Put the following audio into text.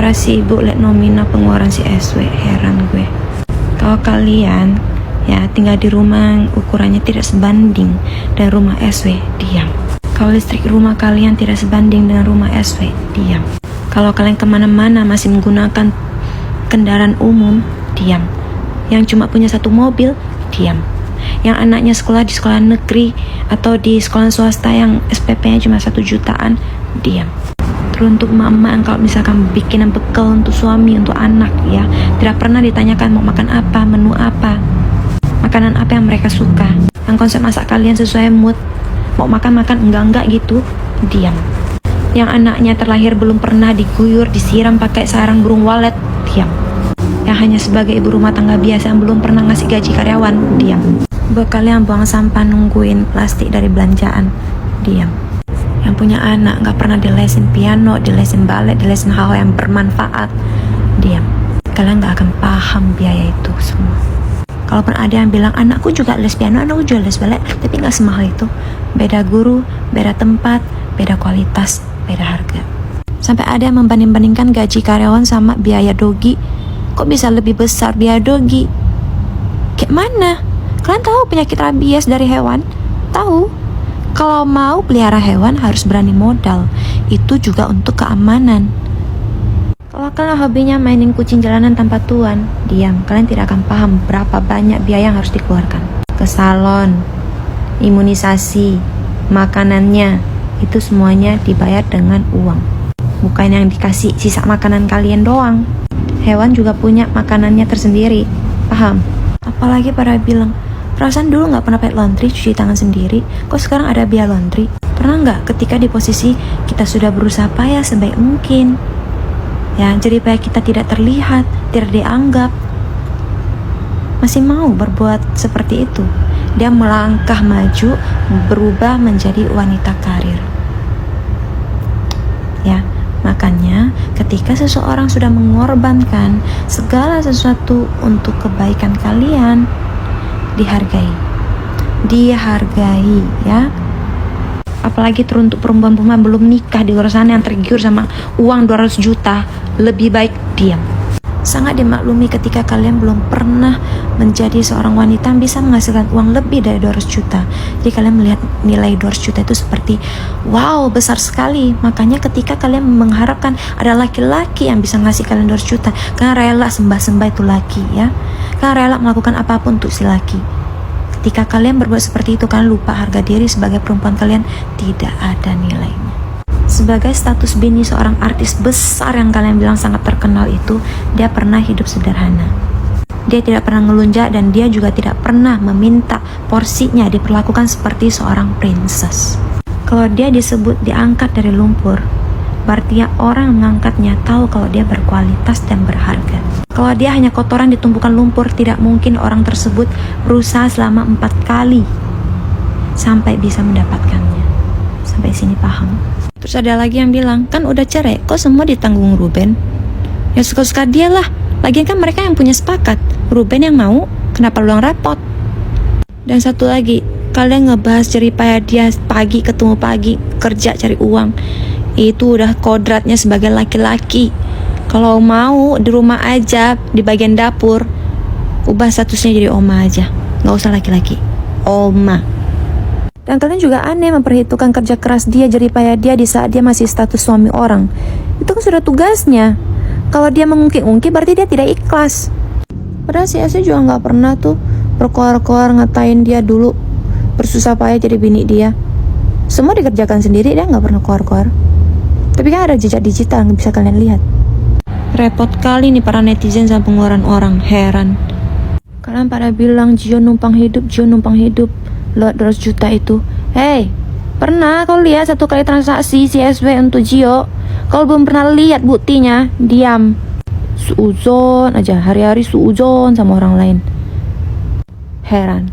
Gara-gara si ibu liat nomina pengeluaran si SW, heran gue. Kalau kalian ya tinggal di rumah yang ukurannya tidak sebanding dengan rumah SW, diam. Kalau listrik rumah kalian tidak sebanding dengan rumah SW, diam. Kalau kalian kemana-mana masih menggunakan kendaraan umum, diam. Yang cuma punya satu mobil, diam. Yang anaknya sekolah di sekolah negeri atau di sekolah swasta yang SPP-nya cuma 1 jutaan, diam. Teruntuk emak-emak yang kalau misalkan bikinan bekal untuk suami, untuk anak ya, tidak pernah ditanyakan mau makan apa, menu apa, makanan apa yang mereka suka. Yang konsep masak kalian sesuai mood, mau makan-makan enggak gitu, diam. Yang anaknya terlahir belum pernah diguyur, disiram pakai sarang burung walet, diam. Yang hanya sebagai ibu rumah tangga biasa yang belum pernah ngasih gaji karyawan, diam. Buat kalian buang sampah nungguin plastik dari belanjaan, diam. Yang punya anak gak pernah dilesin piano, dilesin balet, dilesin hal yang bermanfaat, diam. Kalian gak akan paham biaya itu semua. Kalaupun ada yang bilang anakku juga les piano, anakku juga les balet, tapi gak semahal itu. Beda guru, beda tempat, beda kualitas, beda harga. Sampai ada yang membanding-bandingkan gaji karyawan sama biaya dogi. Kok bisa lebih besar biaya dogi? Kayak mana? Kalian tahu penyakit rabies dari hewan? Tahu? Kalau mau pelihara hewan harus berani modal. Itu juga untuk keamanan. Kalau kalian hobinya mainin kucing jalanan tanpa tuan, diam. Kalian tidak akan paham berapa banyak biaya yang harus dikeluarkan. Ke salon, imunisasi, makanannya, itu semuanya dibayar dengan uang. Bukan yang dikasih sisa makanan kalian doang. Hewan juga punya makanannya tersendiri. Paham? Apalagi pada bilang, perasaan dulu gak pernah pakai laundry, cuci tangan sendiri, kok sekarang ada biaya laundry? Pernah gak ketika di posisi kita sudah berusaha payah sebaik mungkin, ya, jadi supaya kita tidak terlihat, tidak dianggap, masih mau berbuat seperti itu? Dia melangkah maju, berubah menjadi wanita karir. Ya, makanya ketika seseorang sudah mengorbankan segala sesuatu untuk kebaikan kalian, dihargai ya. Apalagi teruntuk perempuan-perempuan belum nikah di luar sana yang tergiur sama uang 200 juta, lebih baik diam. Sangat dimaklumi ketika kalian belum pernah menjadi seorang wanita yang bisa menghasilkan uang lebih dari 200 juta. Jadi kalian melihat nilai 200 juta itu seperti wow, besar sekali. Makanya ketika kalian mengharapkan ada laki-laki yang bisa ngasih kalian 200 juta, kalian rela sembah-sembah itu laki ya. Kalian rela melakukan apapun untuk si laki. Ketika kalian berbuat seperti itu, kalian lupa harga diri sebagai perempuan kalian tidak ada nilainya. Sebagai status bini seorang artis besar yang kalian bilang sangat terkenal itu, dia pernah hidup sederhana. Dia tidak pernah ngelunjak dan dia juga tidak pernah meminta porsinya diperlakukan seperti seorang princess. Kalau dia disebut diangkat dari lumpur, berarti orang yang mengangkatnya tahu kalau dia berkualitas dan berharga. Kalau dia hanya kotoran di tumpukan lumpur, tidak mungkin orang tersebut berusaha selama 4 kali sampai bisa mendapatkannya. Sampai sini paham? Terus ada lagi yang bilang, kan udah cerai, kok semua ditanggung Ruben? Ya suka-suka dia lah. Lagian kan mereka yang punya sepakat. Ruben yang mau, kenapa lu yang repot? Dan satu lagi, kalian ngebahas jeripaya dia pagi ketemu pagi, kerja cari uang. Itu udah kodratnya sebagai laki-laki. Kalau mau di rumah aja, di bagian dapur, ubah statusnya jadi oma aja. Gak usah laki-laki, oma. Dan kalian juga aneh memperhitungkan kerja keras dia, jeripaya dia di saat dia masih status suami orang. Itu kan sudah tugasnya. Kalau dia mengungkit-ungkit berarti dia tidak ikhlas. Padahal si Ese juga gak pernah tuh berkoar-koar ngatain dia dulu bersusah payah jadi bini dia. Semua dikerjakan sendiri, dia gak pernah koar-koar. Tapi kan ada jejak digital yang bisa kalian lihat. Repot kali nih para netizen sama pengeluaran orang, heran. Kalian pada bilang Gio numpang hidup Lot 200 juta itu. Hey, pernah kau lihat 1 kali transaksi si SW untuk Gio? Kalau belum pernah lihat buktinya, diam. Suuzon aja, hari-hari suuzon sama orang lain. Heran.